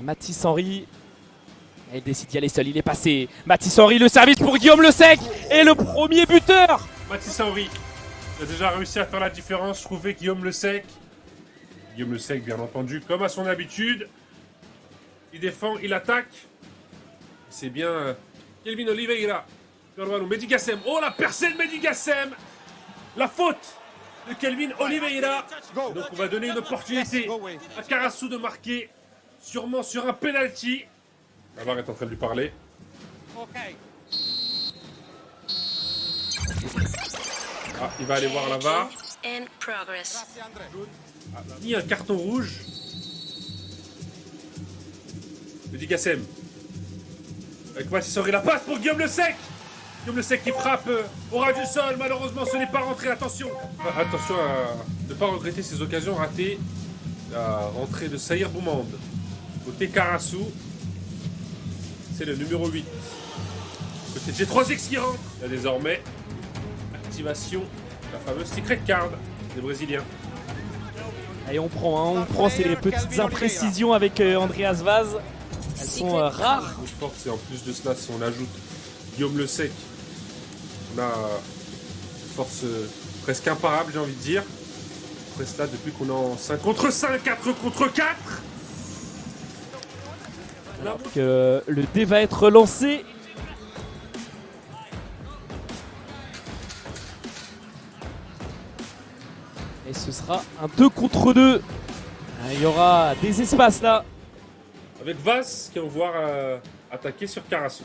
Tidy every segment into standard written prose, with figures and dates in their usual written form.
Mathis Henry, il décide d'y aller seul, il est passé. Mathis Henry, le service pour Guillaume Le Sec et le premier buteur. Mathis Henry a déjà réussi à faire la différence, trouver Guillaume Le Sec. Guillaume Le Sec, bien entendu, comme à son habitude. Il défend, il attaque. C'est bien Kelvin Oliveira. Mehdi Gassem. Oh, la percée de Mehdi Gassem. La faute de Kelvin Oliveira. Et donc on va donner une opportunité à Karasu de marquer, sûrement sur un penalty. La VAR est en train de lui parler. Ah, il va aller voir la VAR. Il y a un carton rouge. Mehdi Gassem. Avec Mathis Henry, la passe pour Guillaume Le Sec. Guillaume Le Sec qui frappe au ras du sol. Malheureusement, ce n'est pas rentré. Attention. Attention à ne pas regretter ces occasions ratées. La rentrée de Sahir Boumand. Côté Karasu. C'est le numéro 8. Côté G3X qui rentre. Il y a désormais activation de la fameuse secret card des Brésiliens. Allez, on prend ces petites imprécisions avec Andreas Vaz. Elles sont rares. Je pense que en plus de cela, si on ajoute Guillaume Le Sec, on a une force presque imparable, j'ai envie de dire. Après cela, depuis qu'on est en 5 contre 5, 4 contre 4. Alors que le dé va être lancé. Et ce sera un 2 contre 2. Il y aura des espaces là. Avec Vaz qui va voir attaquer sur Karasu.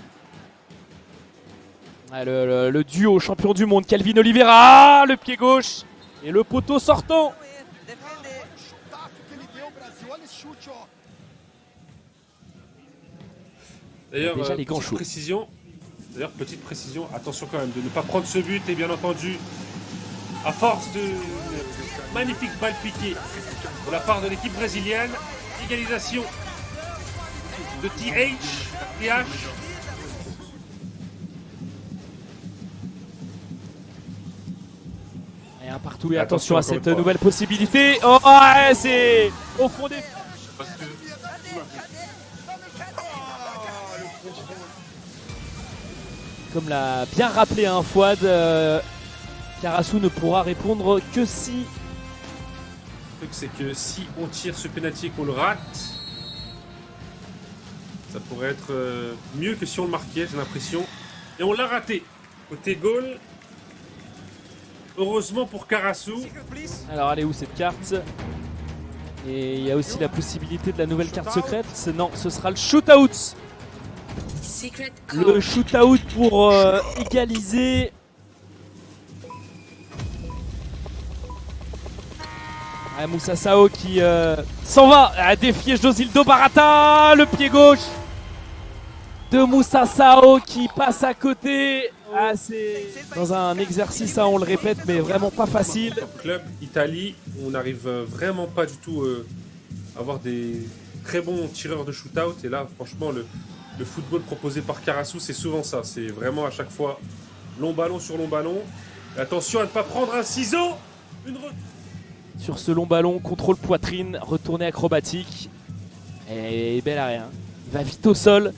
Le duo champion du monde, Kelvin Oliveira, le pied gauche et le poteau sortant. D'ailleurs, déjà les gants chauds. Petite précision, attention quand même de ne pas prendre ce but et bien entendu, à force de magnifique balle piquée de la part de l'équipe brésilienne, égalisation de TH. Et un partout et attention à cette nouvelle possibilité. Oh, c'est au fond des... Comme l'a bien rappelé Fouad, Karasu ne pourra répondre que si... Le truc c'est que si on tire ce penalty et qu'on le rate, ça pourrait être mieux que si on le marquait, j'ai l'impression. Et on l'a raté. Côté goal, heureusement pour Karasu. Alors elle est où cette carte? Et il y a aussi la possibilité de la nouvelle carte secrète. Non, ce sera le shootout. Le shootout pour égaliser. Moussa Sao qui s'en va à défier Josildo Barata. Le pied gauche de Moussa Sao qui passe à côté. C'est dans un exercice, on le répète, mais vraiment pas facile. Club Italie, on n'arrive vraiment pas du tout à avoir des très bons tireurs de shootout. Et là, franchement, le football proposé par Karasu, c'est souvent ça. C'est vraiment à chaque fois long ballon sur long ballon. Et attention à ne pas prendre un ciseau. Sur ce long ballon, contrôle poitrine, retourné acrobatique. Et bel arrêt. Il va vite au sol.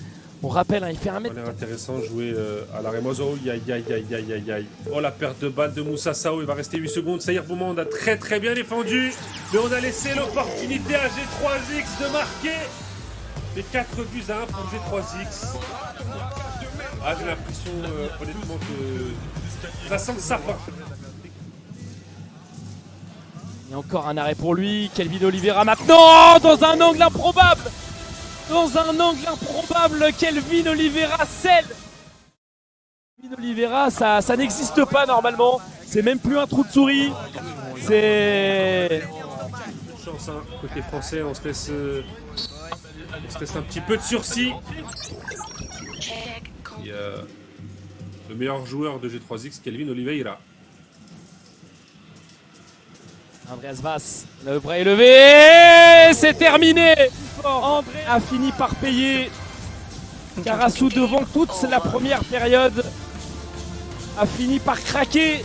On rappelle, il fait 1 mètre. Ça a l'air intéressant de jouer à la Remozo. Aïe. Oh, la perte de balle de Moussa Sao. Il va rester 8 secondes. Sahir Boumand a très bien défendu. Mais on a laissé l'opportunité à G3X de marquer. Les 4 buts à 1 pour G3X. Ah, j'ai l'impression, honnêtement, que ça sent le sapin. Il y a encore un arrêt pour lui. Kelvin Oliveira maintenant dans un angle improbable. Kelvin Oliveira scelle. Kelvin Oliveira, ça n'existe pas normalement. C'est même plus un trou de souris. C'est... Chance, hein. Côté français, on se laisse un petit peu de sursis. Il y a le meilleur joueur de G3X, Kelvin Oliveira. Andreas Vaz, le bras est levé, c'est terminé. André a fini par payer. Karasu devant toute la première période a fini par craquer.